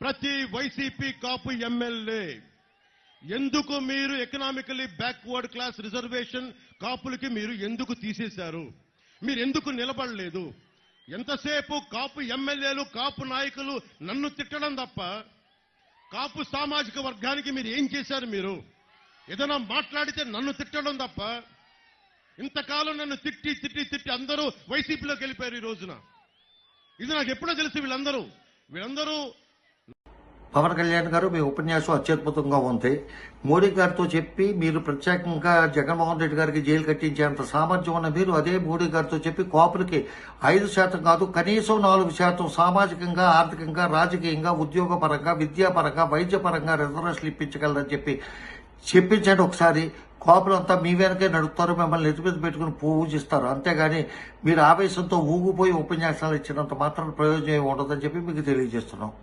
ప్రతి వైసీపీ కాపు ఎమ్మెల్యే ఎందుకు మీరు ఎకనామికలీ బ్యాక్వర్డ్ క్లాస్ రిజర్వేషన్ కాపులకి మీరు ఎందుకు తీసేశారు? మీరు ఎందుకు నిలబడలేదు? ఎంతసేపు కాపు ఎమ్మెల్యేలు కాపు నాయకులు నన్ను తిట్టడం తప్ప కాపు సామాజిక వర్గానికి మీరు ఏం చేశారు? మీరు ఏదైనా మాట్లాడితే నన్ను తిట్టడం తప్ప ఇంతకాలం నన్ను తిట్టి తిట్టి తిట్టి అందరూ వైసీపీలోకి వెళ్ళిపోయారు. ఈ రోజున ఇది నాకు ఎప్పుడో తెలుసు. వీళ్ళందరూ పవన్ కళ్యాణ్ గారు మీ ఉపన్యాసం అత్యద్భుతంగా ఉంది. మోడీ గారితో చెప్పి మీరు ప్రత్యేకంగా జగన్మోహన్ రెడ్డి గారికి జైలు కట్టించేంత సామర్థ్యం ఉన్న మీరు అదే మోడీ గారితో చెప్పి కాపులకి 5% కాదు కనీసం 4% సామాజికంగా, ఆర్థికంగా, రాజకీయంగా, ఉద్యోగపరంగా, విద్యాపరంగా, వైద్యపరంగా రిజర్వేషన్లు ఇప్పించగలరని చెప్పించండి ఒకసారి. కాపులంతా మీ వెనకే నడుపుతారు, మిమ్మల్ని ఎదురు పెట్టుకుని పూజిస్తారు. అంతేగాని మీరు ఆవేశంతో ఊగిపోయి ఉపన్యాసాలు ఇచ్చినంత మాత్రం ప్రయోజనం ఉండదని చెప్పి మీకు తెలియజేస్తున్నాం.